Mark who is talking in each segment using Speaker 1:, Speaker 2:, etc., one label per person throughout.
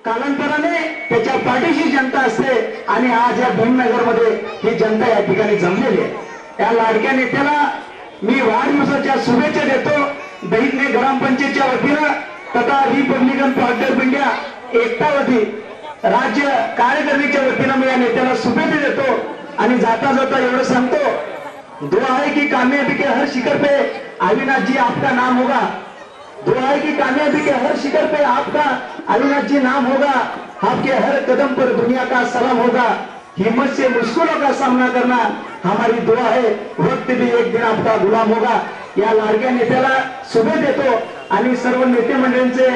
Speaker 1: कालांतराने त्याच्या पाठीशी जनता असते आणि आज या भीमनगर मध्ये ही जनता या ठिकाणी जमलेली आहे। या लाडक्या नेत्याला मी वाढदिवसाच्या शुभेच्छा देतो। दहिने ग्रामपंचायतच्या वतीनं तथा रिपब्लिकन पार्टी ऑफ इंडिया एकतावती राज्य कार्यकारिणीच्या वतीनं मी या नेत्याला शुभेच्छा देतो आणि जाता जाता एवढं सांगतो, दुआ है की कामयाबी के हर शिखर पे अविनाश जी आपका नाम होगा। दुआ है कि कामयाबी के हर शिखर पे आपका अविनाश जी नाम होगा। आपके हर कदम पर दुनिया का सलाम होगा। हिम्मत से मुश्किलों का सामना करना हमारी दुआ है। वक्त भी एक दिन आपका गुलाम होगा। या लाडक्या नेत्याला शुभेच्छा देतो आणि सर्व नेते मंडळींचे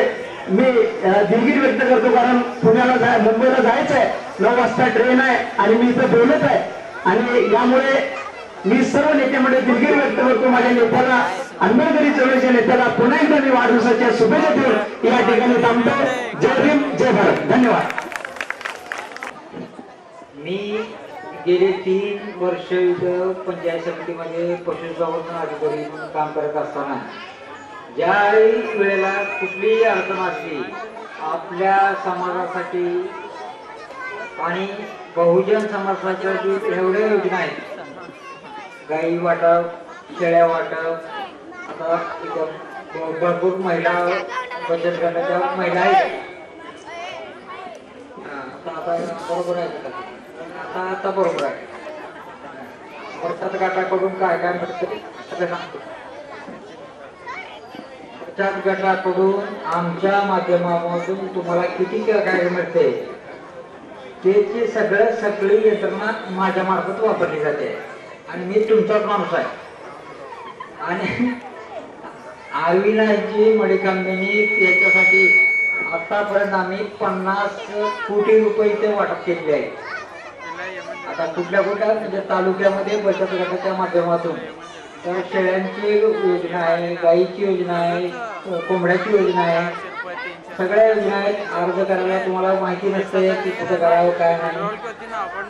Speaker 1: मी दिलगिरी व्यक्त करतो, कारण पुण्याला मुंबईला जायचं आहे, 9 वाजता ट्रेन आहे आणि मी इथं बोलत आहे आणि यामुळे मी सर्व नेते मंडळी दिलगिरी व्यक्त करतो। माझ्या नेत्याला आंबेडकरी चळवळीच्या नेत्याला पुन्हा एकदा मी वाढदिवसाच्या शुभेच्छा देऊन या ठिकाणी थांबतो। जय भीम, जय भारत, धन्यवाद।
Speaker 2: मी गेले 3 वर्ष इथं पंचायत समितीमध्ये पशुसंवर्धन अधिकारी म्हणून काम करत असताना ज्याही वेळेला कुठलीही अडचण असली आपल्या समाजासाठी आणि बहुजन समाजासाठी एवढ्या योजना आहेत, गाई वाटप, शेळ्या वाटप, आता भरपूर महिला बचत गटाच्या महिला आहेत। आता बरोबर आहे का? आता बरोबर आहे। बचत गटाकडून काय काय मिळतं सगळं सांगतो। बचत गटाकडून आमच्या माध्यमातून तुम्हाला किती काय मिळते त्याची सगळी यंत्रणा माझ्या मार्फत वापरली जाते आणि मी तुमचाच माणूस आहे। आणि अविनाशजी मडीकांबेंनी त्याच्यासाठी आतापर्यंत आम्ही 50 कोटी रुपये इथे वाटप केलेले आहे। आता कुठल्या म्हणजे तालुक्यामध्ये बचत गटाच्या माध्यमातून तर शेळ्यांची योजना आहे, गाईची योजना आहे, कोंबड्याची योजना आहे, सगळ्या योजना आहेत। अर्ज करायला तुम्हाला माहिती नसते की कुठं करावं काय नाही,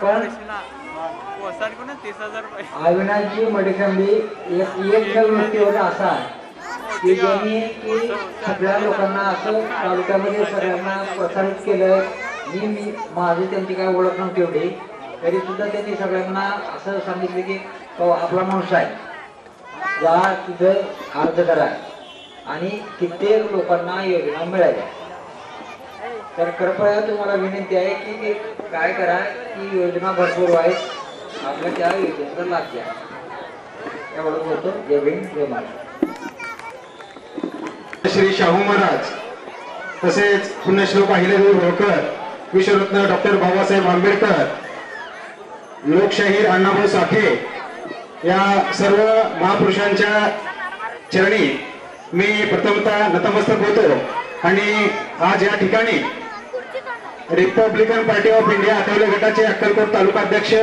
Speaker 2: पण अविनाशजी मडीकांबे एक व्यक्तीवर असा की ज्यांनी की सगळ्या लोकांना असं तालुक्यामध्ये सगळ्यांना प्रसारित केलं। मी माझी त्यांची काय ओळख नव्हती एवढी, तरी सुद्धा त्यांनी सगळ्यांना असं सांगितलं की तो आपला माणूस आहे, जा तिथं अर्ज करा आणि कित्येक लोकांना योजना मिळाल्या। तर कृपया तुम्हाला विनंती आहे की काय करा की योजना भरपूर आहेत, आपल्या त्या योजनेचा लाभ घ्या। एवढं बोलतो। जय भीम, जय महाराज।
Speaker 1: श्री शाहू महाराज तसेच पुण्यश्लोक अहिल्यादेवी होळकर, विश्वरत्न डॉक्टर बाबासाहेब आंबेडकर, लोकशाहीर अण्णाभाऊ साठे या सर्व महापुरुषांच्या चरणी मी प्रथमतः नतमस्तक होतो आणि आज या ठिकाणी Republican party of India Athawale गटाचे अक्कलकोट तालुका अध्यक्ष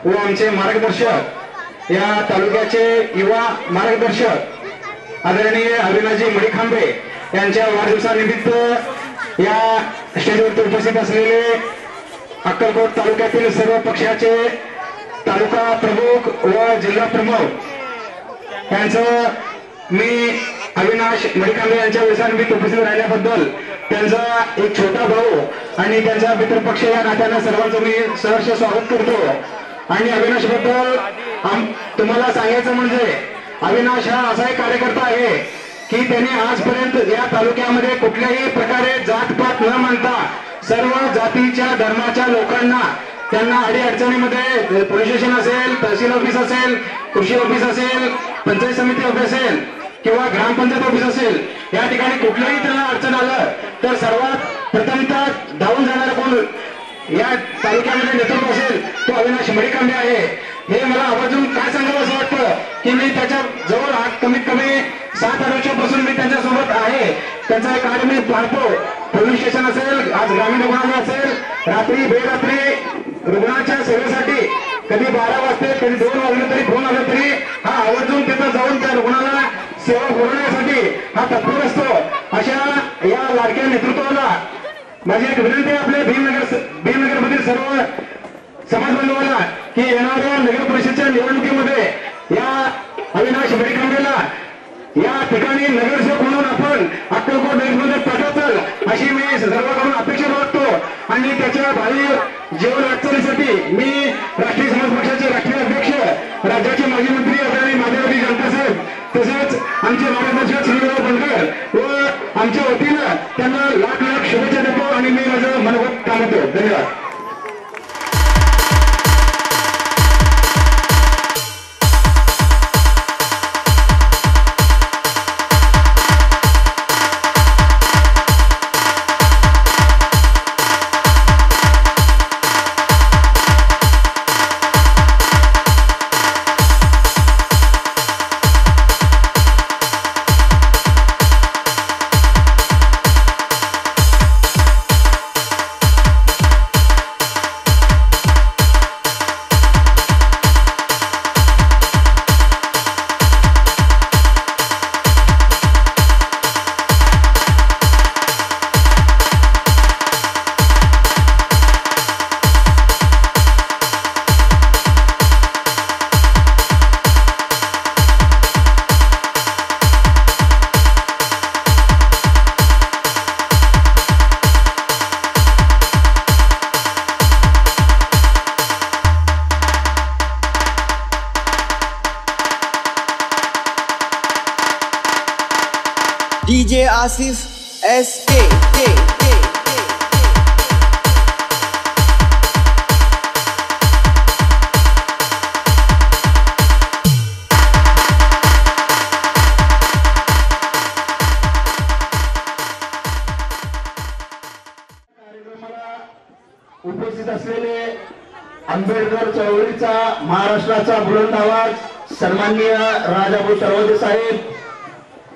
Speaker 1: व आमचे मार्गदर्शक, या तालुक्याचे युवा मार्गदर्शक आदरणीय अविनाशजी मडीकांबे यांच्या वाढदिवसानिमित्त या स्टेजवर उपस्थित असलेले अक्कलकोट तालुक्यातील सर्व पक्षाचे तालुका प्रमुख व जिल्हा प्रमुख यांचं मी अविनाश मडीकांबे यांच्या व्यवसायानिमित्त उपस्थित राहिल्याबद्दल त्यांचा एक छोटा भाऊ आणि त्यांचा मित्रपक्ष या नात्यानं सर्वांचं मी सहर्ष स्वागत करतो। आणि अविनाश बद्दल तुम्हाला सांगायचं म्हणजे अविनाश हा असा एक कार्यकर्ता आहे की त्यांनी आजपर्यंत या तालुक्यामध्ये कुठल्याही प्रकारे जातपात न मानता सर्व जातीच्या धर्माच्या लोकांना त्यांना अडीअडचणीमध्ये पोलीस स्टेशन असेल, तहसील ऑफिस असेल, कृषी ऑफिस असेल, पंचायत समिती ऑफिस असेल किंवा ग्रामपंचायत ऑफिस असेल, या ठिकाणी कुठलंही त्यांना अडचण आलं तर सर्वात प्रथमतः धावून जाणारा कोण या तालुक्यामध्ये नेतृत्व असेल तो अविनाश मडीकांबे आहे। हे मला आवर्जून काय सांगावं असं वाटतं की मी त्याच्या जवळ कमीत कमी 7-8 वर्षापासून मी त्यांच्यासोबत आहे। त्यांचा एक कार्य मी पाहतो, पोलीस स्टेशन असेल, आज ग्रामीण रुग्णालय असेल, रात्री बेरात्री रुग्णाच्या सेवेसाठी कधी 12 वाजते कधी 2 वाजले तरी फोन आला तरी हा आवर्जून तिथं जाऊन त्या रुग्णाला सेवा पुरवण्यासाठी हा तत्पर असतो. अशा या लाडक्या नेतृत्वाला माझी एक विनंती आहे आपल्या भीमनगरमधील सर्व समाज बांधवांना की येणाऱ्या नगर परिषदेच्या निवडणुकीमध्ये या अविनाश मडिखांबेला या ठिकाणी नगरसेवक म्हणून आपण अक्कलकोट नगरमध्ये पाठवताल अशी मी सर्वांकडून अपेक्षा बाळगतो. आणि त्याच्या भावी जीवन वाटचालीसाठी मी राष्ट्रीय समाज पक्षाचे राष्ट्रीय अध्यक्ष राज्याचे माजी मंत्री आदरणीय माधवजी जनता साहेब तसेच आमचे मार्गदर्शक श्रीराव बनकर व आमच्या वतीनं त्यांना लाख लाख शुभेच्छा देतो आणि मी माझं मनोगत थांबवतो. धन्यवाद.
Speaker 3: DJ Asif SK.
Speaker 1: उपस्थित असलेले आंबेडकर चळवळीचा महाराष्ट्राचा बुलंद आवाज सन्माननीय राजाभाऊ सरवदे साहेब,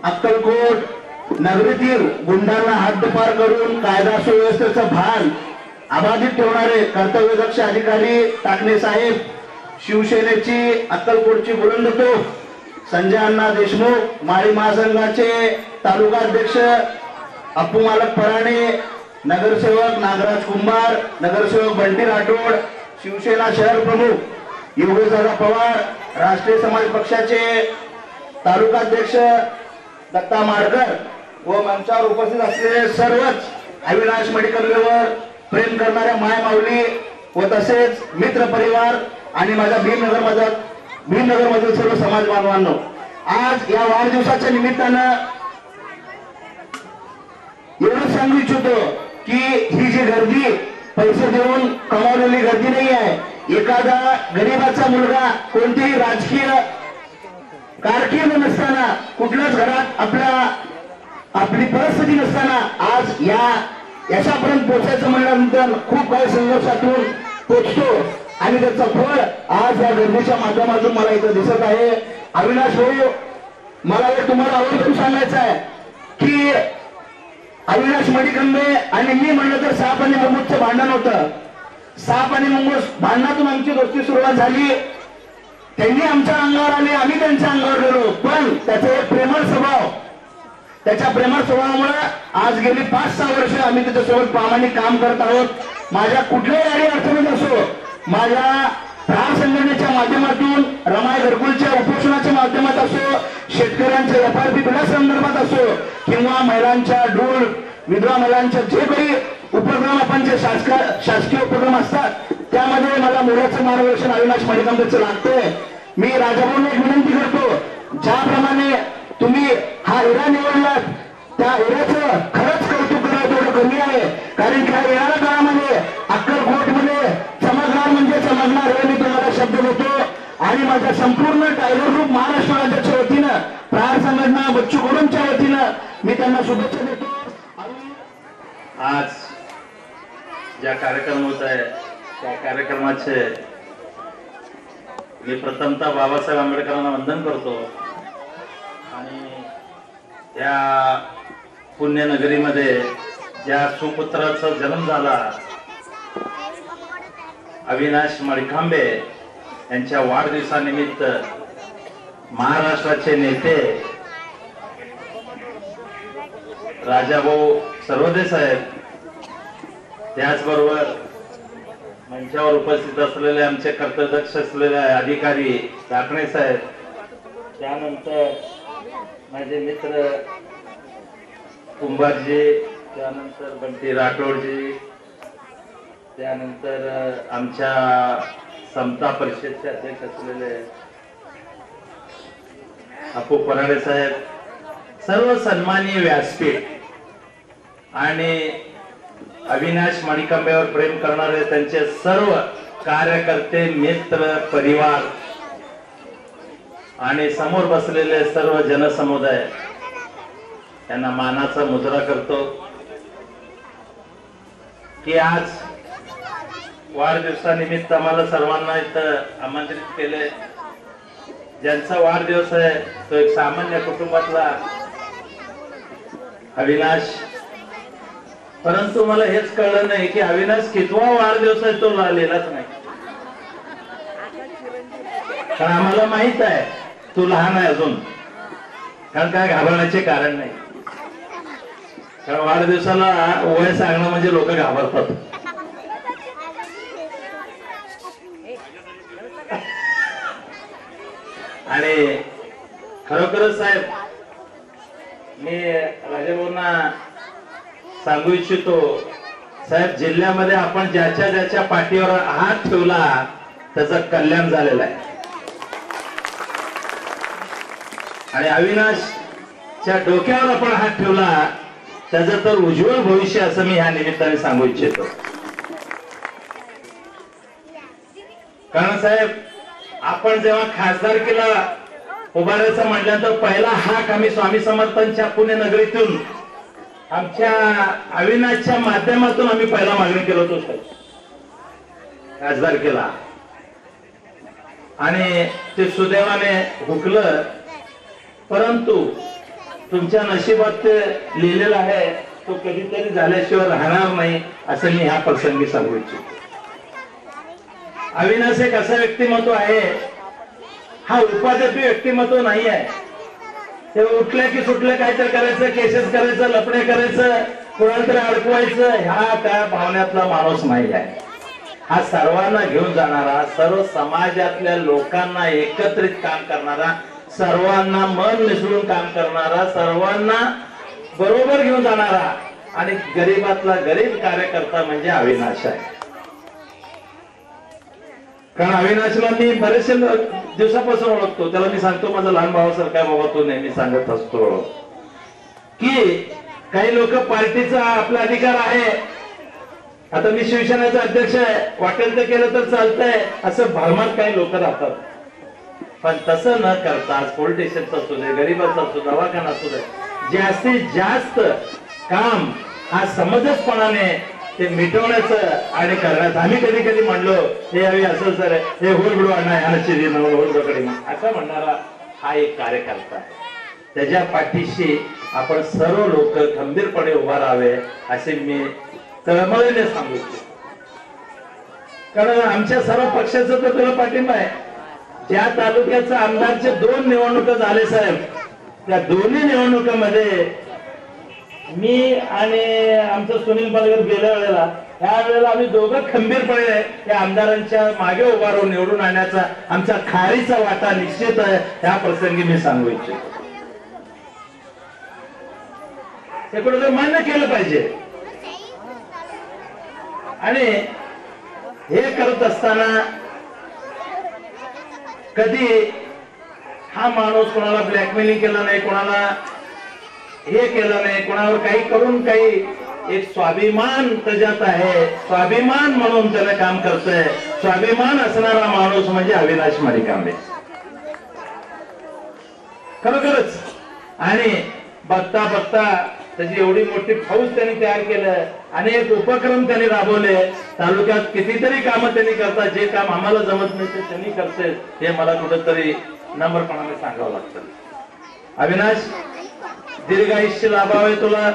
Speaker 1: अक्कलकोट नगरीतील गुंडांना हद्दपार करून कायदा सुव्यवस्थेचं भान अबाधित ठेवणारे कर्तव्यदक्ष अधिकारी टाकणे साहेब, शिवसेनेची अक्कलकोटची बुलंद तोफ संजय अण्णा देशमुख, माळी महासंघाचे तालुकाध्यक्ष अप्पू मालक पराणे, नगरसेवक नागराज कुंभार, नगरसेवक बंटी राठोड, शिवसेना शहर प्रमुख योगेशदादा पवार, राष्ट्रीय समाज पक्षाचे तालुकाध्यक्ष दत्ता माडकर व मंचावर उपस्थित असलेले सर्वच अविनाश मडिकंबेवर प्रेम करणाऱ्या माय माऊली व तसेच मित्र परिवार आणि माझ्या भीमनगर मधील सर्व समाज बांधवांनो, आज या वाढदिवसाच्या निमित्तानं एवढं सांगू इच्छितो की ही जी गर्दी पैसे देऊन कमावलेली गर्दी नाही आहे. एखादा गरीबाचा मुलगा कोणतीही राजकीय कारकीर्द नसताना कुठल्याच घरात आपली परिस्थिती नसताना आज या यशापर्यंत पोहोचायचं म्हणल्यानंतर खूप काही संघर्षातून पोहोचतो आणि त्याचं फळ आज या गर्दीच्या माध्यमातून मला इथं दिसत आहे. अविनाश भाऊ, मला हे तुम्हाला आवर्जून सांगायचं आहे की अविनाश मडिकंबे आणि मी म्हणलं तर साप आणि मुंगूसचं भांडण होतं. साप आणि मुंगूस भांडणातून आमची दोस्ती सुरुवात झाली. त्यांनी आमच्या अंगावर आले, आम्ही त्यांच्या अंगावर गेलो. पण त्याचा एक प्रेमळ स्वभाव, त्याच्या प्रेमळ स्वभावामुळे आज गेली 5-6 वर्ष आम्ही त्याच्यासोबत प्रामाणिक काम करत आहोत. माझ्या कुठल्याही अडी अडचणीत असो, माझ्या प्रहार संघटनेच्या माध्यमातून, रमाई घरकुलच्या उपोषणाच्या माध्यमात असो, शेतकऱ्यांच्या FRP बिलासंदर्भात असो किंवा महिलांच्या डूळ, विधवा महिलांच्या जे काही उपक्रम आपण जे शासकीय उपक्रम असतात त्यामध्ये मला मोलाचं मार्गदर्शन अविनाश मडिकंबेचं लागतंय. मी राजाभाऊंना एक विनंती करतो, ज्याप्रमाणे तुम्ही हा हिरा निवडलात त्या हिऱ्याचं खरंच कौतुक करा, तेवढं कमी आहे. कारण की हा येणाऱ्या काळामध्ये अक्कलकोटमध्ये चमकणार म्हणजे चमकणार हे मी तुम्हाला शब्द देतो. आणि माझ्या संपूर्ण टायगर ग्रुप महाराष्ट्र राज्याच्या वतीनं, प्रहार संघटना बच्चू कडूंच्या वतीनं मी त्यांना शुभेच्छा देतो.
Speaker 4: आज ज्या कार्यक्रम होत आहे त्या कार्यक्रमाचे मी प्रथमतः बाबासाहेब आंबेडकरांना वंदन करतो आणि या पुण्यनगरीमध्ये ज्या सुपुत्राचा जन्म झाला अविनाश मडखांबे यांच्या वाढदिवसानिमित्त महाराष्ट्राचे नेते राजाभाऊ सर्वदे साहेब, त्याचबरोबर मंचावर उपस्थित असलेले आमचे कर्तव्यदक्ष असलेले अधिकारी राखणे साहेब, त्यानंतर माझे मित्र कुंभारजी, त्यानंतर बंटी राठोडजी, त्यानंतर आमच्या समता परिषदचे अध्यक्ष असलेले अपू पराडे साहेब, सर्व सन्माननीय व्यासपीठ आणि अविनाश मणिकंबेवर प्रेम करणारे त्यांचे सर्व कार्यकर्ते, मित्र, परिवार आणि समोर बसलेले सर्व जनसमुदाय यांना मानाचा मुजरा करतो की आज वाढदिवसानिमित्त आम्हाला सर्वांना इथं आमंत्रित केले. ज्यांचा वाढदिवस आहे तो एक सामान्य कुटुंबातला अविनाश, परंतु मला हेच कळलं नाही की अविनाश कितवा वाढदिवस आहे तो लिहिलाच नाही. कारण आम्हाला माहित आहे तू लहान आहे अजून, कारण काय घाबरण्याचे कारण नाही. कारण वाढदिवसाला वय सांगणं म्हणजे लोक घाबरतात. आणि खरोखरच साहेब मी राजाभाऊंना सांगू इच्छितो, साहेब जिल्ह्यामध्ये आपण ज्याच्या ज्याच्या पाठीवर हात ठेवला त्याचं कल्याण झालेलं आहे. आणि अविनाशच्या डोक्यावर आपण हात ठेवला त्याचं तर उज्ज्वल भविष्य असं मी ह्या निमित्ताने सांगू इच्छितो. कारण साहेब आपण जेव्हा खासदारकीला उभारायचं म्हटल्यानंतर पहिला हाक आम्ही स्वामी समर्थांच्या पुणे नगरीतून आमच्या अविनाशच्या माध्यमातून आम्ही पहिला मागणी केलो होतो साहेब खासदारकीला, आणि ते सुदैवाने हुकलं. परंतु तुमच्या नशिबात ते लिहिलेलं आहे तो कधीतरी झाल्याशिवाय राहणार नाही असं मी ह्या प्रसंगी सांगू इच्छितो. अविनाश एक असं व्यक्तिमत्व आहे, हा उपाध्यक्ष व्यक्तिमत्व नाही आहे. ते उठले की सुटले काहीतरी करायचं, केसेस करायचं, लपडे करायचं, कोणाला तरी अडकवायचं, ह्या त्या भावनेतला माणूस नाही आहे. हा सर्वांना घेऊन जाणारा, सर्व समाजातल्या लोकांना एकत्रित काम करणारा, सर्वांना मन मिसळून काम करणारा, सर्वांना बरोबर घेऊन जाणारा आणि गरीबातला गरीब कार्यकर्ता म्हणजे अविनाश आहे. कारण अविनाशला मी बरेचसे दिवसापासून ओळखतो. त्याला मी सांगतो माझा लहान भावासारखा बाबा, तो नेहमी सांगत असतो की काही लोक पार्टीचा आपला अधिकार आहे, आता मी शिवसेनेचा अध्यक्ष आहे, वाटेल ते केलं तर चालतंय असं भरमात काही लोक राहतात. पण तसं न करता पोलिटिशियनचा असू दे, गरीबाचा असू दे, दवाखाना असू दे, जास्तीत जास्त काम हा समंजसपणाने ते मिटवण्याचं आणि करण्याचं. आम्ही कधी कधी म्हणलो हे हवी असं सर हे होलबिडू आणा होलकडे असं म्हणणारा हा एक कार्यकर्ता आहे. त्याच्या पाठीशी आपण सर्व लोक खंबीरपणे उभा राहावे असे मी तळमळीने सांगू इच्छितो. कारण आमच्या सर्व पक्षाचा तर तुला पाठिंबा आहे. ज्या तालुक्याचा आमदारचे 2 निवडणुका झाले साहेब, त्या दोन्ही निवडणुकांमध्ये मी आणि आमचं सुनील पालकर गेल्या वेळेला, ह्या वेळेला आम्ही दोघं खंबीरपणे त्या आमदारांच्या मागे उभा राहून निवडून आणण्याचा आमचा खारीचा वाटा निश्चित आहे. ह्या प्रसंगी मी सांगू इच्छितो. हे कुठेतरी मान्य केलं पाहिजे. आणि हे करत असताना कधी हा माणूस कोणाला ब्लॅकमेलिंग केलं नाही, कोणाला हे केलं नाही, कोणावर काही करून काही, एक स्वाभिमान त्याच्यात आहे. स्वाभिमान म्हणून त्याला काम करतोय. स्वाभिमान असणारा माणूस म्हणजे अविनाश मडखांबे खरोखरच. आणि बघता बघता त्याची एवढी मोठी फौज त्यांनी तयार केलं, अनेक उपक्रम त्यांनी राबवले, तालुक्यात कितीतरी कामं त्यांनी करतात. जे काम आम्हाला जमत नाही ते त्यांनी करते, हे मला कुठेतरी नम्रपणाने सांगावं लागतं. अविनाश दीर्घायुष्य लाभावे तुला.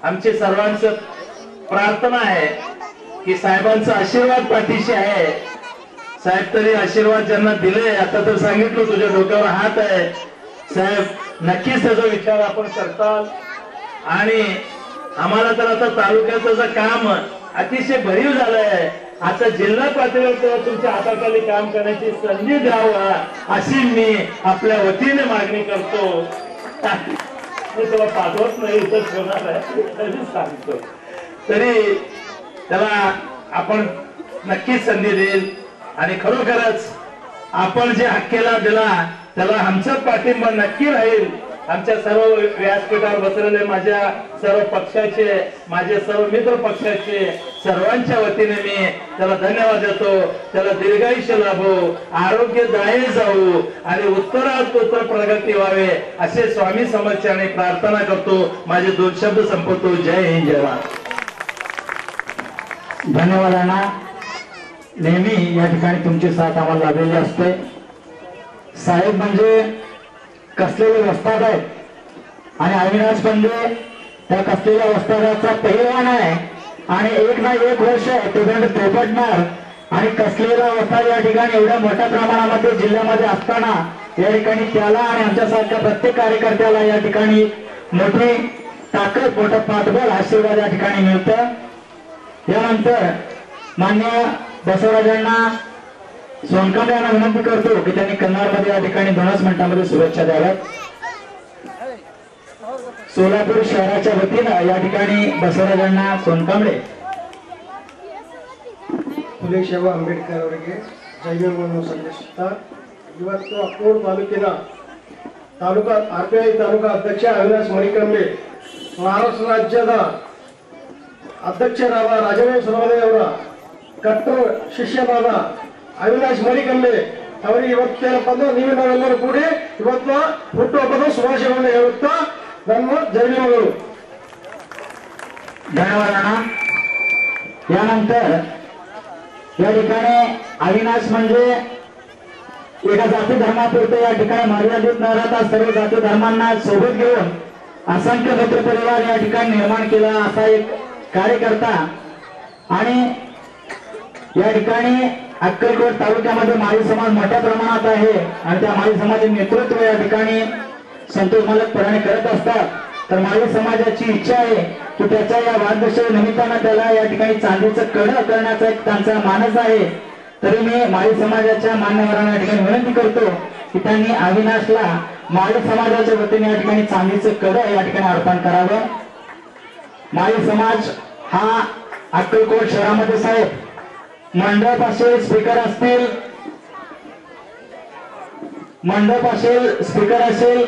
Speaker 4: आमची सर्वांचं प्रार्थना आहे की साहेबांचा आशीर्वाद पाठीशी आहे. साहेब तरी आशीर्वाद ज्यांना दिले, आता तर सांगितलं तुझ्या डोक्यावर हात आहे साहेब, नक्कीच त्याचा विचार आपण करतात. आणि आम्हाला तर आता तालुक्याचं काम अतिशय भरीव झालंय. आता जिल्हा पातळीवर तुमच्या हाताखाली काम करण्याची संधी द्यावं अशी मी आपल्या वतीने मागणी करतो. मी तुला पाठवत नाही, इथंच होणार आहे तरी सांगतो. तरी त्याला आपण नक्कीच संधी देईल. आणि खरोखरच आपण जे हक्केला दिला त्याला आमचा पाठिंबा नक्की राहील. आमच्या सर्व व्यासपीठावर बसलेले माझ्या सर्व पक्षाचे, माझे सर्व मित्र पक्षाचे सर्वांच्या वतीने मी त्याला धन्यवाद देतो. त्याला दीर्घायुष्य लाभो, आरोग्यदायी जाऊ आणि उत्तरोत्तर प्रगती व्हावे असे स्वामी समर्थाने प्रार्थना करतो. माझे 2 शब्द संपवतो. जय हिंद, जय महाराष्ट्र.
Speaker 1: धन्यवाद अण्णा. नेहमी या ठिकाणी तुमची साथ आम्हाला लाभलेली असते. साहेब म्हणजे कसलेले वस्ताद आहेत आणि अविनाश म्हणजे त्या कसलेल्या वस्तादाचा पहिलवान आहे. आणि एक ना एक वर्ष तो दंड थोपटणार. आणि कसलेला वस्ताद या ठिकाणी एवढ्या मोठ्या प्रमाणामध्ये जिल्ह्यामध्ये असताना या ठिकाणी त्याला आणि आमच्यासारख्या प्रत्येक कार्यकर्त्याला या ठिकाणी मोठी ताकद, मोठं पाठबळ, आशीर्वाद या ठिकाणी मिळतं. यानंतर मान्य बसवराजांना सोनकांबळे यांना विनंती करतो की त्यांनी कन्नडमध्ये या ठिकाणी 2 मिनिटांमध्ये शुभेच्छा द्याव्यात. सोलापूर शहराच्या वतीनं या ठिकाणी बसवराजांना सोनकांबळे.
Speaker 5: ಫುಲೆ ಶಿವ ಅಂಬೇಡ್ಕರ್ ಅವರಿಗೆ ಜೈವ್ಯವನ್ನು ಸಲ್ಲಿಸುತ್ತಾ ಇವತ್ತು ಅಕ್ಕೋಡ್ ತಾಲೂಕಿನ RPI ತಾಲೂಕಾ ಅಧ್ಯಕ್ಷ ಅವಿನಾಶ್ ಮರಿಕಂಬೆ, ಮಹಾರಾಷ್ಟ್ರ ರಾಜ್ಯದ ಅಧ್ಯಕ್ಷರಾದ ರಾಜವೇಂದ್ರ ಸರವದೆ ಅವರ ಕಟ್ಟರು ಶಿಷ್ಯನಾದ ಅವಿನಾಶ್ ಮರಿಕಂಬೆ ಅವರಿಗೆ ಇವತ್ತೇನಪ್ಪ ಅಂದ್ರೆ ನೀವು ನಾವೆಲ್ಲರೂ ಕೂಡಿ ಇವತ್ತು ಹುಟ್ಟುಹಬ್ಬದ ಶುಭಾಶಯವನ್ನು ಹೇಳುತ್ತಾ ನನ್ನ ಜೈವ್ಯಗಳು.
Speaker 1: धन्यवाद अण्णा. यानंतर या ठिकाणी अविनाश म्हणजे एका जाती धर्मापुरते या ठिकाणी मर्यादित न राहता सर्व जाती धर्मांना सोबत घेऊन असंख्य मित्र परिवार या ठिकाणी निर्माण केला असा एक कार्यकर्ता. आणि या ठिकाणी अक्कलकोट तालुक्यामध्ये माळी समाज मोठ्या प्रमाणात आहे आणि त्या माळी समाजाचे नेतृत्व या ठिकाणी संतोष मालकपणे करत असतात. तर माळी समाजाची इच्छा आहे की त्याच्या या वाढदिवसा निमित्तानं त्याला या ठिकाणी चांदीचं कड करण्याचा एक त्यांचा मानस आहे. तरी मी माळी समाजाच्या मान्यवरांना या ठिकाणी विनंती करतो की त्यांनी अविनाशला माळी समाजाच्या वतीने या ठिकाणी चांदीचं कड या ठिकाणी अर्पण करावं. माळी समाज हा अक्कलकोट शहरामध्ये साहेब मंडप असेल, स्पीकर असतील, मंडप असेल, स्पीकर असेल,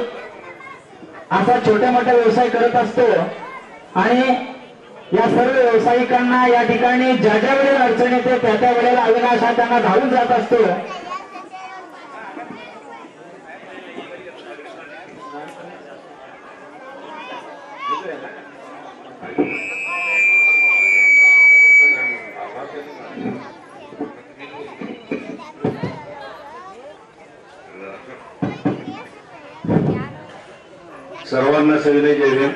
Speaker 1: असा छोट्या मोठ्या व्यवसाय करत असतो. आणि या सर्व व्यावसायिकांना या ठिकाणी ज्या ज्या वेळेला अडचण येते त्या त्या वेळेला अविनाश हा त्यांना धावून जात असतो.
Speaker 6: सर्वांना सविनय जय भीम.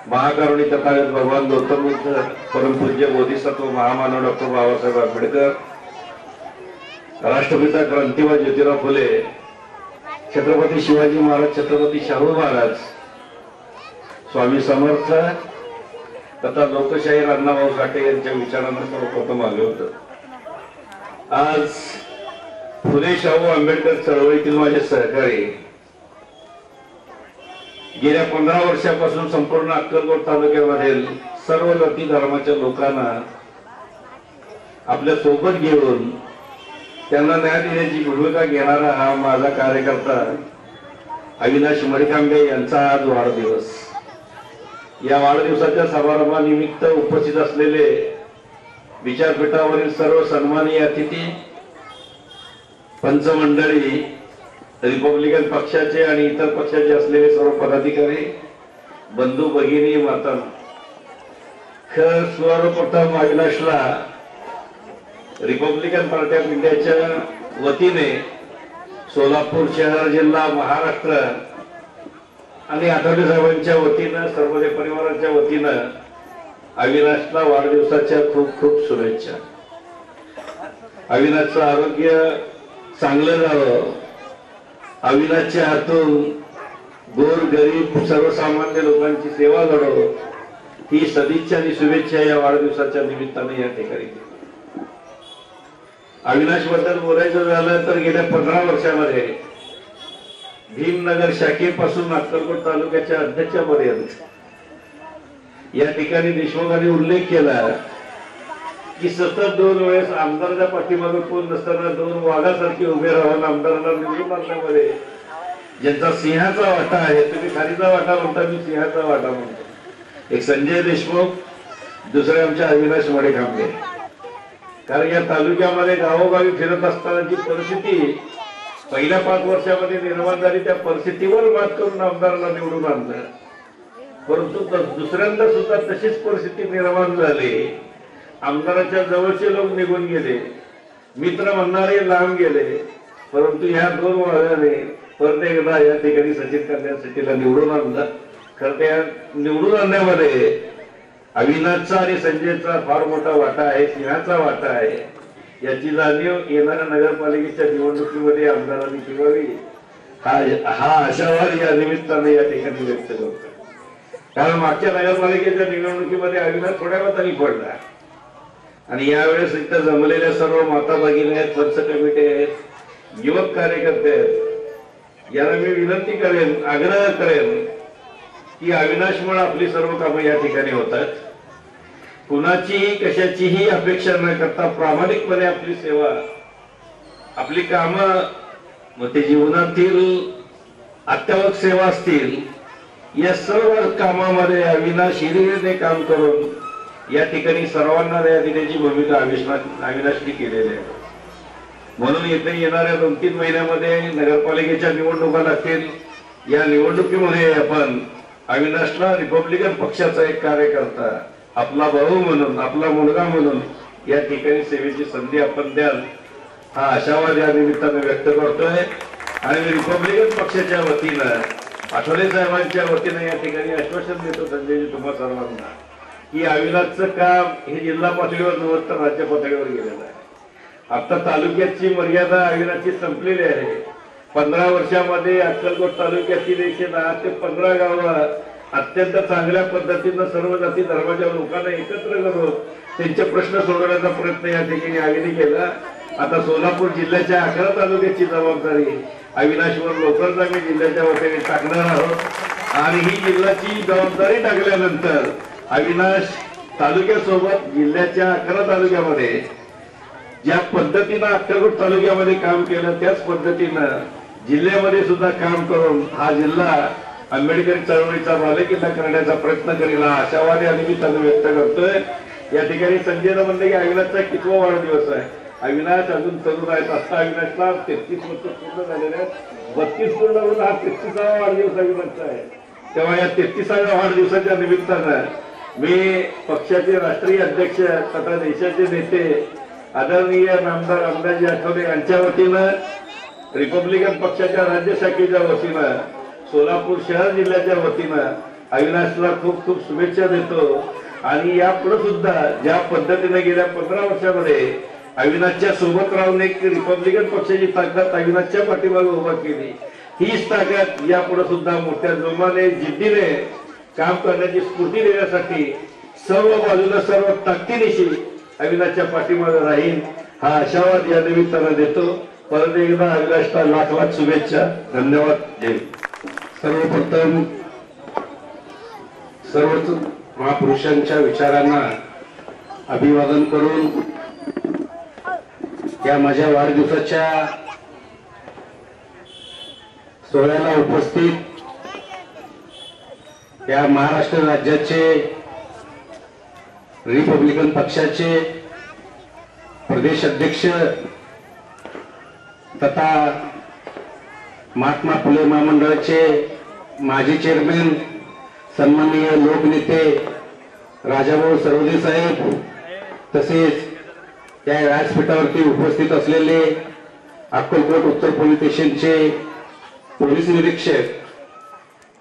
Speaker 6: महाकरुणी तथागत भगवान गौतम बुद्ध, परमपूज्य बोधिसत्व महामानव डॉक्टर बाबासाहेब आंबेडकर, राष्ट्रपिता क्रांतिवा ज्योतिराव फुले, छत्रपती शिवाजी महाराज, छत्रपती शाहू महाराज, स्वामी समर्थ तथा लोकशाहीर अण्णाभाऊ साठे यांच्या विचारांना सर्वप्रथम आले होतं. आज फुले शाहू आंबेडकर चळवळीतील माझे सहकारी गेल्या 15 वर्षापासून संपूर्ण अक्कलकोट तालुक्यामधील सर्व जाती धर्माच्या लोकांना आपल्या सोबत घेऊन त्यांना न्याय देण्याची भूमिका घेणारा हा माझा कार्यकर्ता अविनाश मरिकांबे यांचा आज वाढदिवस. या वाढदिवसाच्या समारंभानिमित्त उपस्थित असलेले विचारपीठावरील सर्व सन्माननीय अतिथी, पंचमंडळी, रिपब्लिकन पक्षाचे आणि इतर पक्षाचे असलेले सर्व पदाधिकारी, बंधू भगिनी, माता, सर्वप्रथम अविनाशला रिपब्लिकन पार्टी ऑफ इंडियाच्या वतीने सोलापूर शहर, जिल्हा, महाराष्ट्र आणि आठवले साहेबांच्या वतीनं, सर्व परिवाराच्या वतीनं अविनाशला वाढदिवसाच्या खूप खूप शुभेच्छा. अविनाशचं आरोग्य चांगलं जावं, अविनाशच्या हातून गोर गरीब सर्वसामान्य लोकांची सेवा घडो, ही सदिच्छा आणि शुभेच्छा या वाढदिवसाच्या निमित्ताने या ठिकाणी. अविनाश बद्दल बोलायचं झालं तर गेल्या 15 वर्षामध्ये भीमनगर शाखेपासून अक्कलकोट तालुक्याच्या अध्यक्षापर्यंत या ठिकाणी देशमुखांनी उल्लेख केला की सतत 2 वेळेस आमदाराच्या पाठीमागे कोण नसताना 2 वाघासारखे उभे राहून आमदारांना निवडून आणण्यामध्ये ज्यांचा सिंहाचा वाटा आहे, तुम्ही खारीचा वाटा म्हणता, मी सिंहाचा वाटा म्हणतो, एक संजय देशमुख, दुसरे आमच्या अविनाश मडीखांबे. कारण या तालुक्यामध्ये गावोगावी फिरत असतानाची परिस्थिती पहिल्या 5 वर्षामध्ये निर्माण झाली, त्या परिस्थितीवर मात करून आमदारांना निवडून आणलं. परंतु दुसऱ्यांदा सुद्धा तशीच परिस्थिती निर्माण झाली, आमदाराच्या जवळचे लोक निघून गेले, मित्र म्हणणारे लांब गेले. परंतु ह्या 2 वाघाने परत एकदा या ठिकाणी सचिन कल्याणसिटीला निवडून आणलं. खरं त्या निवडून आणण्यामध्ये अविनाशचा आणि संजयचा फार मोठा वाटा आहे, सिंहाचा वाटा आहे. याची जाणीव येणाऱ्या नगरपालिकेच्या निवडणुकीमध्ये आमदारांनी ठेवावी, हा आशावाद या निमित्ताने या ठिकाणी व्यक्त करतो. कारण मागच्या नगरपालिकेच्या निवडणुकीमध्ये अविनाश थोड्या मतांनी पडला आणि यावेळेस इथं जमलेल्या सर्व माता भगिनी आहेत, पंच कमिटी आहेत, युवक कार्यकर्ते आहेत, यांना मी विनंती करेन, आग्रह करेन की अविनाशमुळे आपली सर्व कामं या ठिकाणी होतात. कुणाचीही कशाचीही अपेक्षा न करता प्रामाणिकपणे आपली सेवा, आपली कामं, मग ते जीवनातील अत्यावश्यक सेवा असतील, या सर्व कामामध्ये अविनाश हिरिरीने काम करून या ठिकाणी सर्वांना न्याय देण्याची भूमिका अविनाशने केलेली आहे. म्हणून येथे येणाऱ्या 2-3 महिन्यामध्ये नगरपालिकेच्या निवडणुका लागतील. या निवडणुकीमध्ये आपण अविनाशला रिपब्लिकन पक्षाचा एक कार्यकर्ता, आपला भाऊ म्हणून, आपला मुलगा म्हणून या ठिकाणी सेवेची संधी आपण द्याल, हा आशावाद या निमित्ताने व्यक्त करतोय. आणि मी रिपब्लिकन पक्षाच्या वतीनं, आठवले साहेबांच्या वतीनं या ठिकाणी आश्वासन देतो संजयजी तुम्हा सर्वांना की अविनाशचं काम हे जिल्हा पातळीवर नव्हतं तर राज्य पातळीवर गेलेलं आहे. आता तालुक्याची मर्यादा अविनाशची संपलेली आहे. 15 वर्षामध्ये अक्कलकोट तालुक्यातील 110 ते 15 गावं अत्यंत चांगल्या पद्धतीनं सर्व जाती धर्माच्या लोकांना एकत्र करून त्यांचे प्रश्न सोडवण्याचा प्रयत्न या ठिकाणी आम्ही केला. आता सोलापूर जिल्ह्याच्या 11 तालुक्याची जबाबदारी अविनाशवर लवकरच आम्ही जिल्ह्याच्या वतीने टाकणार आहोत. आणि ही जिल्ह्याची जबाबदारी टाकल्यानंतर अविनाश तालुक्यासोबत जिल्ह्याच्या 11 तालुक्यामध्ये ज्या पद्धतीनं अक्कलकोट तालुक्यामध्ये काम केलं त्याच पद्धतीनं जिल्ह्यामध्ये सुद्धा काम करून हा जिल्हा आंबेडकरी चळवळीचा बालेकिल्ला करण्याचा प्रयत्न करेल, हा आशावाद या निमित्ताने व्यक्त करतोय. या ठिकाणी संजयनं म्हणलं की अविनाशचा कितवा वाढदिवस आहे. अविनाश अजून तरुण आहेत. आता अविनाशला 33 वर्ष पूर्ण झालेले आहेत. 32 पूर्ण होऊन हा 33वा वाढदिवस अविनाशचा आहे. तेव्हा या 33व्या वाढदिवसाच्या निमित्तानं मी पक्षाचे राष्ट्रीय अध्यक्ष तथा देशाचे नेते आदरणीय नामदार रामदासजी आठवले यांच्या वतीनं, रिपब्लिकन पक्षाच्या राज्य शाखेच्या वतीनं, सोलापूर शहर जिल्ह्याच्या वतीनं अविनाशला खूप खूप शुभेच्छा देतो. आणि यापुढे सुद्धा ज्या पद्धतीने गेल्या 15 वर्षामध्ये अविनाशच्या सोबत राहून एक रिपब्लिकन पक्षाची ताकद अविनाशच्या पाठीमागे उभा केली, हीच ताकद यापुढे सुद्धा मोठ्या जोमाने, जिद्दीने काम करण्याची स्फूर्ती देण्यासाठी सर्व बाजूला सर्व ताकदीनिशी अविनाशच्या पाठीमागे राहील, हा आशावाद या निमित्तानं देतो. परत एकदा अविनाशला लाख लाख शुभेच्छा. धन्यवाद. जय.
Speaker 1: सर्वप्रथम सर्वच महापुरुषांच्या विचारांना अभिवादन करून या माझ्या वाढदिवसाच्या सोहळ्याला उपस्थित या महाराष्ट्र राज्याचे रिपब्लिकन पक्षाचे प्रदेश अध्यक्ष तथा महात्मा फुले महामंडळाचे माजी चेअरमॅन सन्माननीय लोकनेते राजाभाऊ सरवदे साहेब, तसेच या व्यासपीठावरती उपस्थित असलेले अक्कलकोट उत्तर पोलीस स्टेशनचे पोलीस निरीक्षक,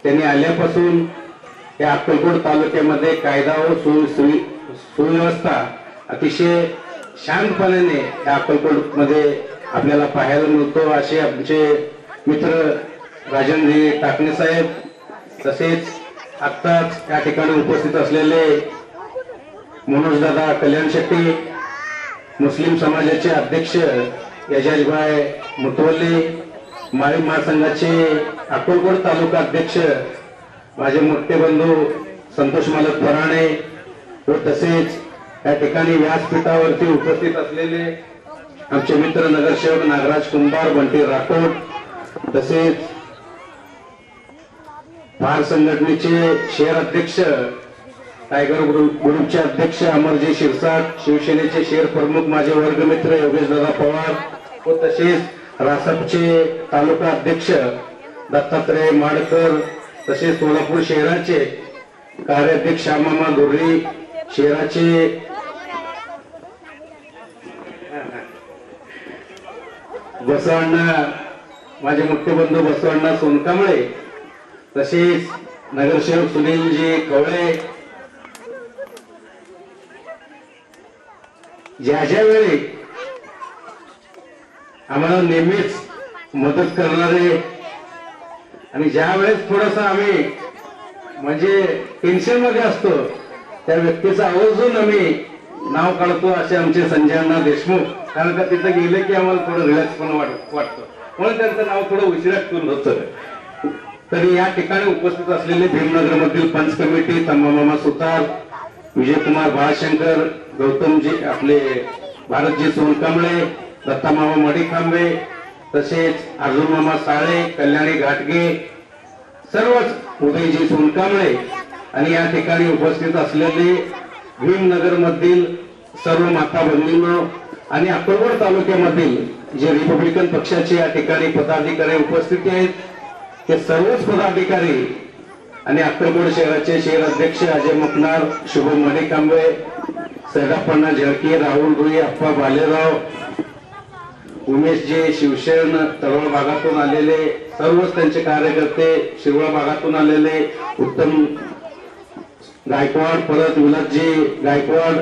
Speaker 1: त्यांनी आल्यापासून
Speaker 6: या अक्कलकोट तालुक्यामध्ये कायदा व सुव्यवस्था अतिशय शांतपणाने या अक्कलकोट मध्ये आपल्याला पाहायला मिळतो असे आमचे मित्र राजेंद्र टाकणे साहेब, तसेच आत्ताच या ठिकाणी उपस्थित असलेले मनोजदादा कल्याण शेट्टी, मुस्लिम समाजाचे अध्यक्ष यजाजभाई मुतवल्ली, माळी महासंघाचे अक्कलकोट तालुका अध्यक्ष माझे मोठे बंधू संतोष मालक फराणे व तसेच या ठिकाणी व्यासपीठावरती उपस्थित असलेले आमचे मित्र नगरसेवक नागराज कुंभार, बंटी राठोड, तसेच भार संघटनेचे शहर अध्यक्ष, टायगर ग्रुपचे अध्यक्ष अमरजी शिरसाट, शिवसेनेचे शहर प्रमुख माझे वर्गमित्र योगेश दादा पवार व तसेच रासपचे तालुका अध्यक्ष दत्तात्रय माडकर, तसेच सोलापूर शहराचे कार्याध्यक्ष श्यामामा धुर्री, शहराचे बसवण्णा माझे मोठे बंधू बसवण्णा सोनकांबळे, तसेच नगरसेवक सुनीलजी कवळे, ज्या ज्या वेळी आम्हाला नेहमीच मदत करणारे आणि ज्या वेळेस थोडस आम्ही म्हणजे टेन्शन मध्ये असतो त्या व्यक्तीचा आवर्जून आम्ही नाव काढतो असे आमचे संजय अण्णा देशमुख, कारण का तिथं गेले की आम्हाला थोडं रिलॅक्स पण वाटतं, म्हणून त्यांचं नाव थोडं उशिराच करून होतं. तरी या ठिकाणी उपस्थित असलेले भीमनगर मधील पंच कमिटी तंबामामा सुतार, विजयकुमार बाळशंकर, गौतमजी आपले भारतजी सोनकांबळे, दत्तामामा मडीखांबे, तसेच अर्जुन मामा साळे, कल्याणी घाटगे, सर्वच उदयजी सोनकांबळे आणि या ठिकाणी उपस्थित असलेले भीमनगर मधील सर्व माता भगिनींनो आणि अक्कलकोट तालुक्यामधील जे रिपब्लिकन पक्षाचे या ठिकाणी पदाधिकारी उपस्थित आहेत ते सर्वच पदाधिकारी आणि अक्कलकोट शहराचे शहर अध्यक्ष अजय मुकनार, शुभम मडीखांबे, सैदापण्णा झळके, राहुल रुई, अप्पा बालेराव, उमेशजी शिवसेना तळवळ भागातून आलेले सर्वच त्यांचे कार्यकर्ते, शिरवळ भागातून आलेले उत्तम गायकवाड, परत विलासजी गायकवाड,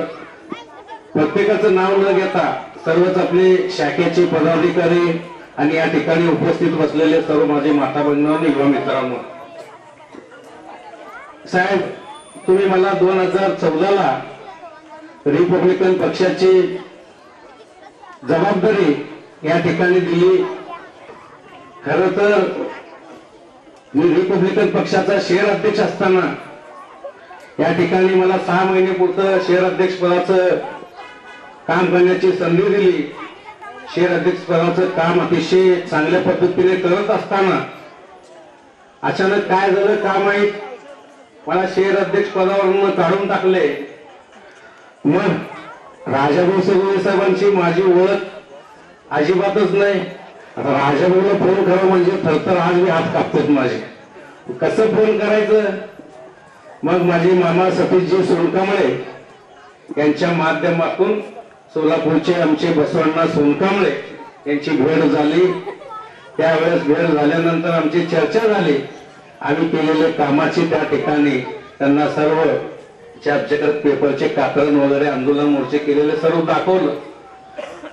Speaker 6: प्रत्येकाचं नाव न घेता सर्वच आपले शाखेचे पदाधिकारी आणि या ठिकाणी उपस्थित बसलेले सर्व माझे माता बहिणी आणि युवा मित्रांनो, साहेब तुम्ही मला 2014ला रिपब्लिकन पक्षाची जबाबदारी या ठिकाणी दिली. खर तर मी रिपब्लिकन पक्षाचा शहर अध्यक्ष असताना या ठिकाणी मला 6 महिने पुरतं शहर अध्यक्ष पदाचं काम करण्याची संधी दिली. शहर अध्यक्ष पदाचं काम अतिशय चांगल्या पद्धतीने करत असताना अचानक काय झालं का माहीत, मला शहर अध्यक्ष पदावरून काढून टाकले. मग राजाभाऊ सगळे साहेबांची माझी ओळख अजिबातच नाही. आता राजाभाऊला फोन करावं म्हणजे थरथर आज मी हात कापतात माझे, कसं फोन करायचं. मग माझे मामा सतीशजी सोनकांबळे यांच्या माध्यमातून सोलापूरचे आमचे बसवण्णा सोनकांबळे यांची भेट झाली. त्यावेळेस भेट झाल्यानंतर आमची चर्चा झाली. आम्ही केलेल्या कामाची त्या ठिकाणी त्यांना सर्व आमच्याकडे पेपरचे कातरण वगैरे आंदोलन मोर्चे केलेले सर्व दाखवलं.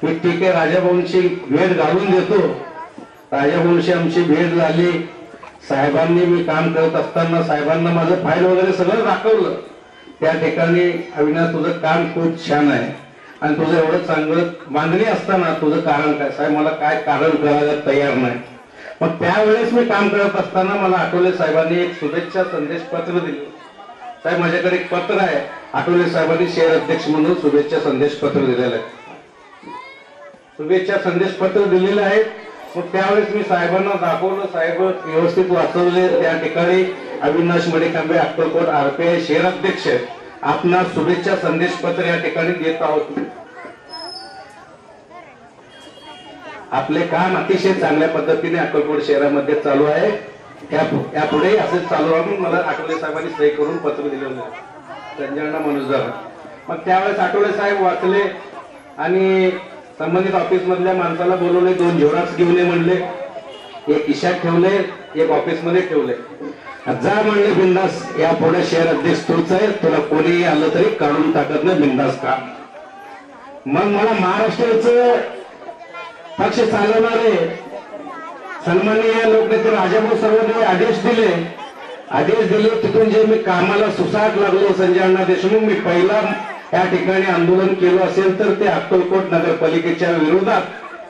Speaker 6: मी ठीक आहे राजाभाऊंची भेट घालून देतो. राजाभाऊंशी आमची भेट झाली. साहेबांनी मी काम करत असताना साहेबांना माझं फाईल वगैरे सगळं दाखवलं. त्या ठिकाणी अविनाश तुझं काम खूप छान आहे आणि तुझं एवढं चांगलं मागणी असताना तुझं कारण काय. साहेब मला काय कारण करायला तयार नाही. मग त्यावेळेस मी काम करत असताना मला आठवले साहेबांनी एक शुभेच्छा संदेश पत्र दिले. साहेब माझ्याकडे एक पत्र आहे, आठवले साहेबांनी शहर अध्यक्ष म्हणून शुभेच्छा संदेश पत्र दिलेलं आहे. शुभेच्छा संदेश पत्र दिलेलं आहे. मग त्यावेळेस मी साहेबांना दाखवलं. साहेब व्यवस्थित वाचवले. त्या ठिकाणी अविनाश मडीखांबे अक्कलकोट RPI शहर अध्यक्ष आपणास शुभेच्छा संदेश पत्र या ठिकाणी देत आहोत. आपले काम अतिशय चांगल्या पद्धतीने अक्कलकोट शहरामध्ये चालू आहे. यापुढे असंच चालू राहून मला आठवले साहेबांनी सही करून पत्र दिले होते संजयना मनोजदार. मग त्यावेळेस आठवले साहेब वाचले आणि संबंधित ऑफिस मधल्या माणसाला बोलवले. 2 झेरॉक्स घेऊन ये म्हणले. एक खिशात ठेवले, एक ऑफिस मध्ये ठेवले. जा म्हणले बिंदास, या पुढे शहर अध्यक्ष तूच आहे, तुला कोणीही आलं तरी काढून टाकत नाही, बिंदास काम. मग मला महाराष्ट्राचं पक्ष चालवणारे सन्माननीय लोकनेते राजाभाऊ सर्वांनी आदेश दिले. तिथून जे मी कामाला सुसाट लागलो संजय अण्णा देशमुख, मी पहिला या ठिकाणी आंदोलन केलं असेल तर ते अक्कलकोट नगरपालिकेच्या विरोधात.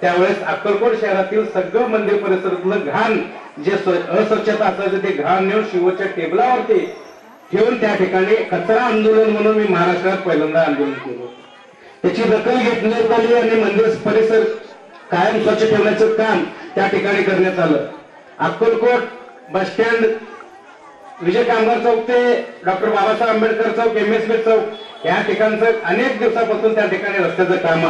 Speaker 6: त्यावेळेस अक्कलकोट शहरातील सगळं मंदिर परिसरातलं घाण जे अस्वच्छता असायचं ते घाण नेऊन शिवच्या टेबलावरती ठेवून त्या ठिकाणी कचरा आंदोलन म्हणून मी महाराष्ट्रात पहिल्यांदा आंदोलन केलं. त्याची दखल घेतण्यात आली आणि मंदिर परिसर कायम स्वच्छ ठेवण्याचं काम त्या ठिकाणी करण्यात आलं. अक्कलकोट बस स्टँड, विजय कामगार चौक ते डॉक्टर बाबासाहेब आंबेडकर चौक, MSB चौक या ठिकाणचं अनेक दिवसापासून त्या ठिकाणी रस्त्याचं काम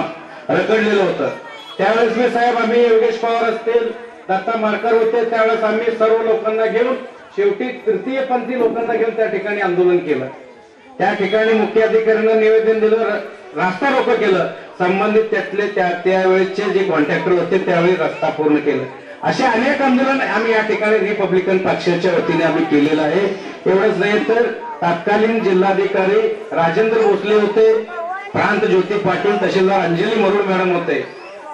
Speaker 6: रखडलेलं होतं. त्यावेळेस मी साहेब, आम्ही योगेश पवार असतील, दत्ता मारकर होते, त्यावेळेस आम्ही सर्व लोकांना घेऊन, शेवटी तृतीयपंथी लोकांना घेऊन त्या ठिकाणी आंदोलन केलं. त्या ठिकाणी मुख्य अधिकाऱ्यांना निवेदन दिलं, रास्ता रोको केलं. संबंधित त्यातले त्यावेळेचे जे कॉन्ट्रॅक्टर होते त्यावेळी रस्ता पूर्ण केलं. असे अनेक आंदोलन आम्ही या ठिकाणी रिपब्लिकन पक्षाच्या वतीने आम्ही केलेलं आहे. एवढंच नाही तर तत्कालीन जिल्हाधिकारी राजेंद्र भोसले होते, प्रांत ज्योती पाटील, तहसीलदार अंजली मरुड मॅडम होते.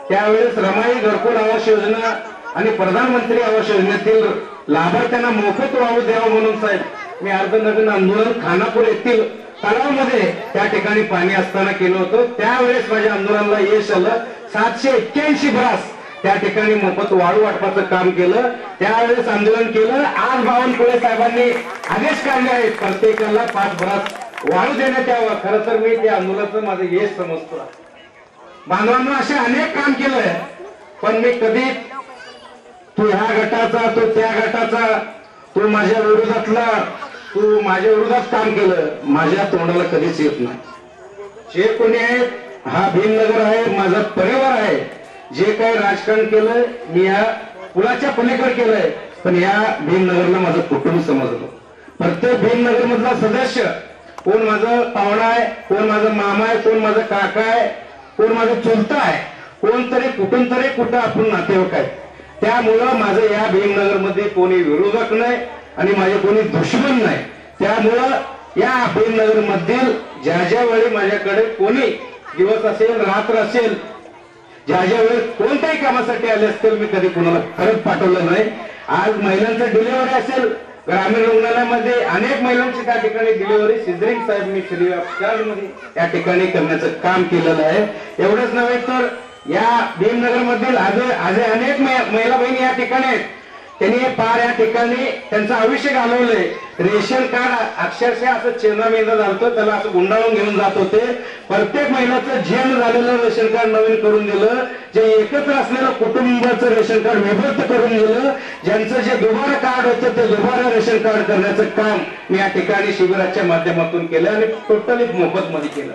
Speaker 6: त्यावेळेस रमाई घरकुल आवास योजना आणि प्रधानमंत्री आवास योजनेतील लाभार्थ्यांना मोफत वाहू द्यावं म्हणून साहेब मी अर्धनग्न आंदोलन खानापूर येथील तलावामध्ये त्या ठिकाणी पाणी असताना केलं होतं. त्यावेळेस माझ्या आंदोलनाला यश आलं. 781 ब्रास त्या ठिकाणी मोफत वाळू वाटपाचं काम केलं. त्यावेळेस आंदोलन केलं. आज बावनकुळे साहेबांनी आदेश काढले आहेत प्रत्येकाला 5 ब्रास वाळू देण्यात यावं. खरं तर मी त्या आंदोलनाचं माझं यश समजतो. बांधवांना असे अनेक काम केलंय, पण मी कधी तू ह्या गटाचा, तू त्या गटाचा, तू माझ्या विरोधातला, तू माझ्या विरोधात काम केलं, माझ्या तोंडाला कधीच येत नाही. जे कोणी आहेत, हा भीमनगर आहे, माझा परिवार आहे. जे काही राजकारण केलंय मी या पुलाच्या पलीकडे केलंय, पण या भीमनगरला माझं कुटुंब समजलं. प्रत्येक भीमनगर मधला सदस्य कोण माझं पाहुणा आहे, कोण माझं मामा आहे, कोण माझं काका आहे, कोण माझं चुलता आहे, कोणतरी कुठून तरी कुठं आपण नातेवाईक आहे. त्यामुळं माझं या भीमनगर मध्ये कोणी विरोधक नाही आणि माझे कोणी दुश्मन नाही. त्यामुळं या भीमनगर मधील ज्या वेळी माझ्याकडे कोणी दिवस असेल, रात्र असेल, ज्या वेळी कोणत्याही कामासाठी आले असतील, मी कधी कोणाला परत पाठवलं नाही. आज महिलांचं डिलिव्हरी असेल, ग्रामीण रुग्णालयामध्ये अनेक महिलांची त्या ठिकाणी डिलिव्हरी सिझरिंग साहेब मी फ्री ऑफ चार्ज मध्ये त्या ठिकाणी करण्याचं काम केलेलं आहे. एवढंच नव्हे तर या भीमनगर मधील आज अनेक महिला बहिणी या ठिकाणी आहेत. त्यांनी पार या ठिकाणी त्यांचं आयुष्य घालवलंय. रेशन कार्ड अक्षरशः असं चेंदामेंदा झालं, त्याला असं गुंडाळून घेऊन जात होते. प्रत्येक महिन्याचं जेम झालेलं रेशन कार्ड नवीन करून दिलं. जे एकत्र असलेलं कुटुंबाचं रेशन कार्ड विभक्त करून दिलं. ज्यांचं जे दुबारा कार्ड होतं ते दुबारा रेशन कार्ड करण्याचं काम मी या ठिकाणी शिबिराच्या माध्यमातून केलं आणि टोटली मोफत मध्ये केलं.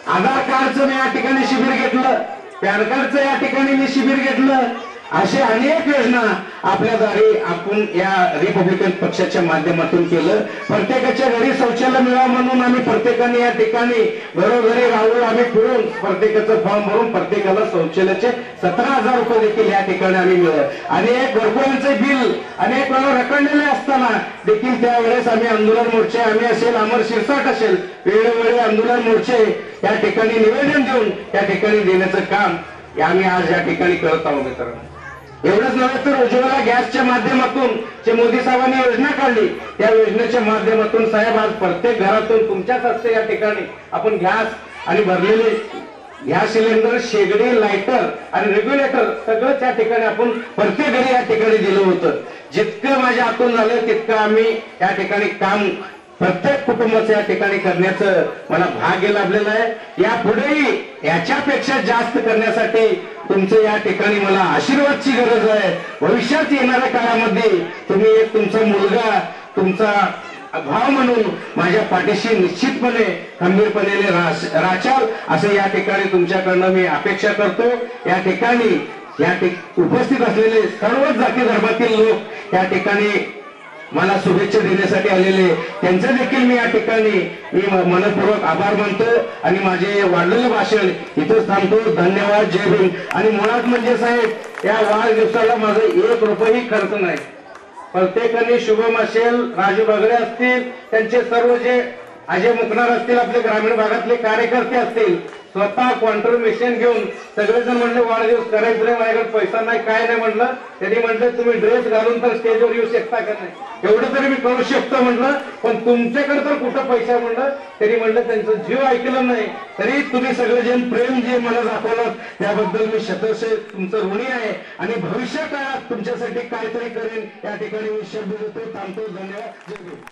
Speaker 6: आधार कार्डचं मी या ठिकाणी शिबिर घेतलं, पॅन कार्डचं या ठिकाणी मी शिबिर घेतलं. असे अनेक योजना आपल्याद्वारे आपण या रिपब्लिकन पक्षाच्या माध्यमातून केलं. प्रत्येकाच्या घरी शौचालय मिळावं म्हणून आम्ही प्रत्येकाने या ठिकाणी घरोघरी राहून आम्ही फिरून प्रत्येकाचं फॉर्म भरून प्रत्येकाला शौचालयाचे 17,000 रुपये देखील या ठिकाणी आम्ही मिळवलं. अनेक घरकुलांचे बिल अनेक वेळा रखडलेले असताना देखील त्यावेळेस आम्ही आंदोलन मोर्चे, आम्ही असेल, अमर शिरसाट असेल, वेळोवेळी आंदोलन मोर्चे या ठिकाणी निवेदन देऊन त्या ठिकाणी देण्याचं काम आम्ही आज या ठिकाणी करत आहोत मित्रांनो. एवढंच नव्हे तर उज्ज्वला गॅसच्या माध्यमातून जे मोदी साहेबांनी योजना काढली, त्या योजनेच्या माध्यमातून साहेब आज प्रत्येक घरातून तुमच्याच हस्ते या ठिकाणी आपण गॅस आणि भरलेले गॅस सिलेंडर, शेगडी, लायटर आणि रेग्युलेटर सगळं त्या ठिकाणी आपण प्रत्येक घरी या ठिकाणी दिलं होतं. जितकं माझ्या हातून झालं तितकं आम्ही या ठिकाणी काम प्रत्येक कुटुंबाचं या ठिकाणी करण्याचं मला भाग्य लाभलेलं आहे. यापुढेही याच्यापेक्षा जास्त करण्यासाठी तुमचं या ठिकाणी मला आशीर्वादची गरज आहे. भविष्यात येणाऱ्या काळामध्ये तुम्ही एक तुमचा मुलगा, तुमचा भाव म्हणून माझ्या पाठीशी निश्चितपणे खंबीरपणे राचाल असं या ठिकाणी तुमच्याकडनं मी अपेक्षा करतो. या ठिकाणी उपस्थित असलेले सर्वच जाती धर्मातील लोक या ठिकाणी मला शुभेच्छा देण्यासाठी आलेले त्यांचं देखील मी या ठिकाणी मी मनपूर्वक आभार मानतो आणि माझे वाढलेलं भाषण इथंच थांबतो. धन्यवाद. जय भीम. आणि मुळात म्हणजे साहेब या वाढदिवसाला माझं 1 रुपयाही खर्च नाही.
Speaker 1: पलतेकनी, शुभम असेल, राजू बगडे असतील, त्यांचे सर्व जे अजय मुकणार असतील, आपले ग्रामीण भागातले कार्यकर्ते असतील, स्वतः कॉन्ट्रीब्युशन घेऊन सगळेजण म्हणले वाढदिवस करायचं नाही, माझ्याकडे पैसा नाही, काय नाही म्हटलं. त्यांनी म्हटलं तुम्ही ड्रेस घालून तर स्टेजवर येऊ शकता का नाही, एवढं तरी मी करू शकतो म्हटलं, पण तुमच्याकडे तर कुठं पैसा म्हटलं. त्यांनी म्हटलं त्यांचं जीव ऐकलं नाही, तरी तुम्ही सगळेजण प्रेम जे मला दाखवलं त्याबद्दल मी शतशः तुमचं ऋणी आहे आणि भविष्य काळात तुमच्यासाठी काहीतरी करेन. या ठिकाणी मी शब्द देतो, थांबतो. धन्यवाद. जय Bhim.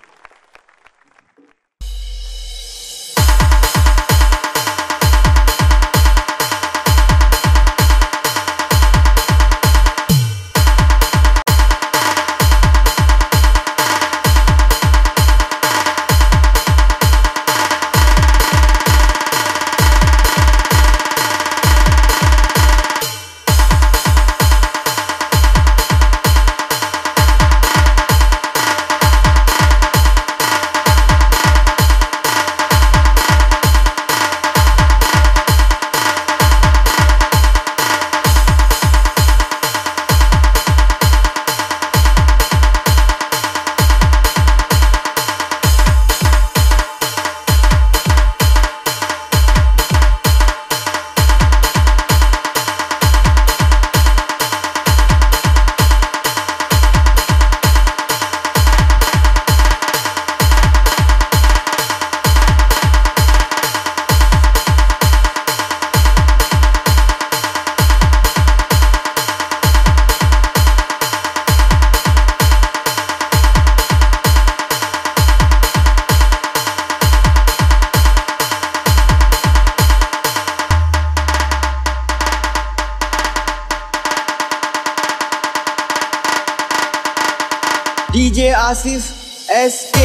Speaker 3: DJ Asif SK.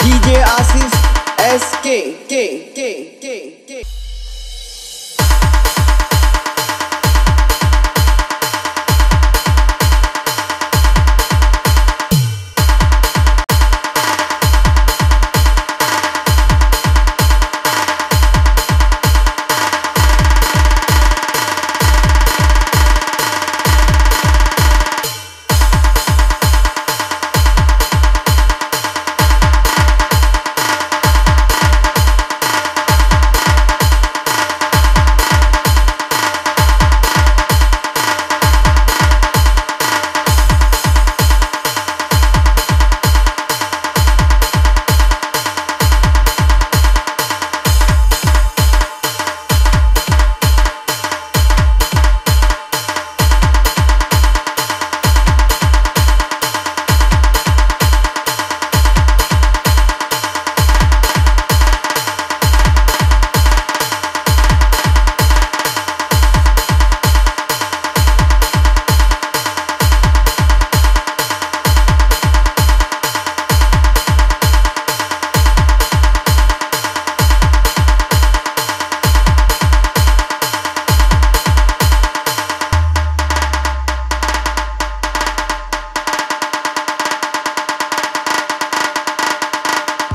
Speaker 3: DJ Asif SK.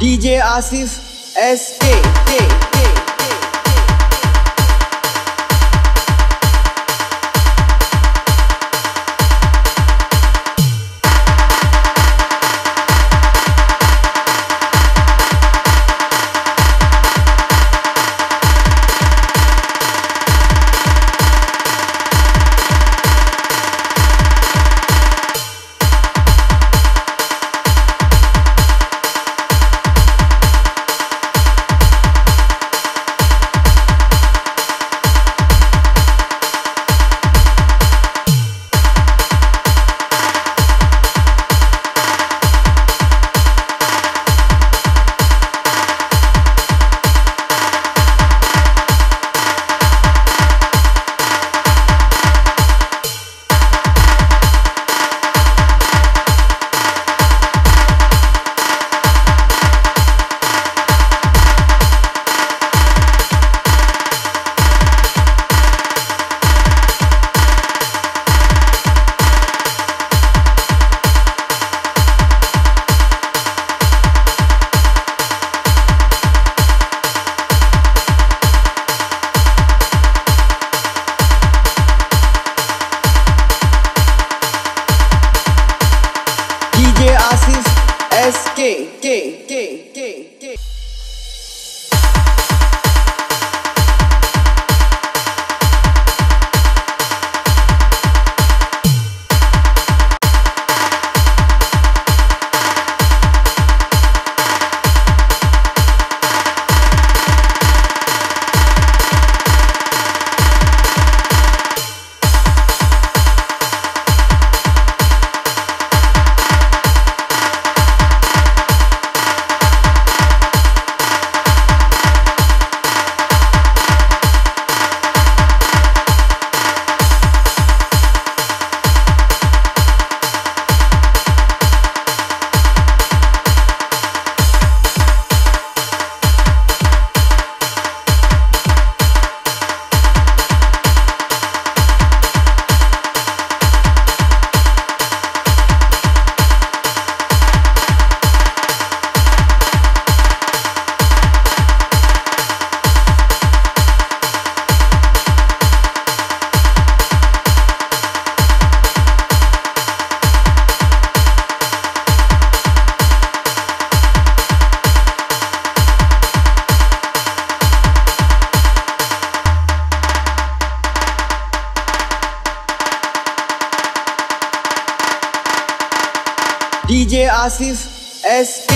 Speaker 3: DJ Asif SK. DJ Asif SK.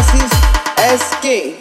Speaker 3: Asif SK.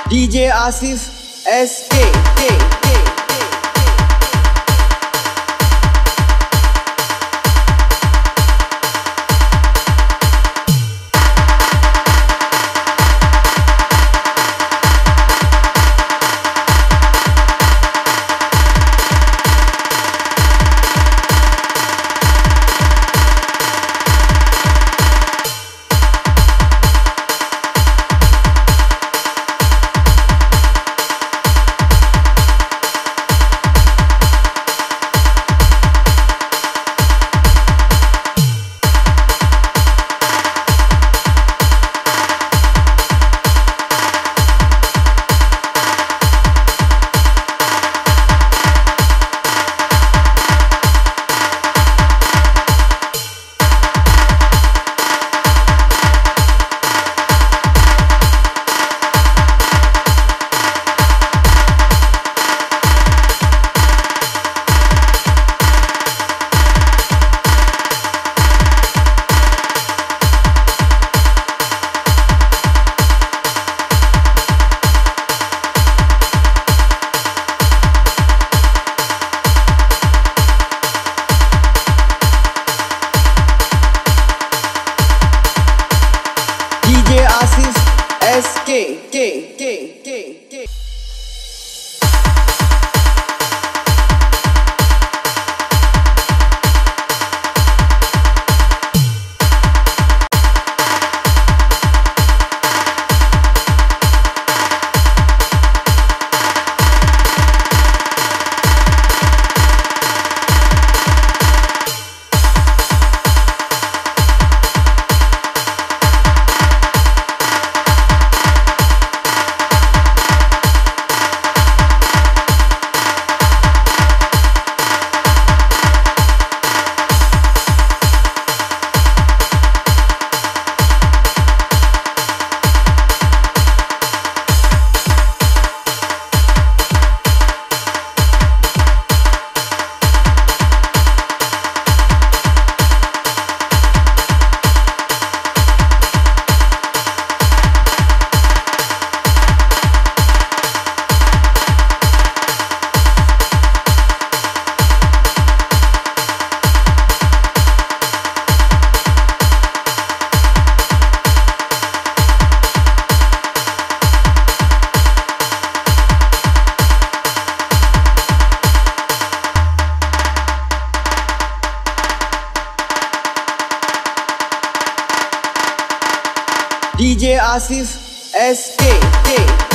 Speaker 3: DJ Asif SK. DJ Asif SK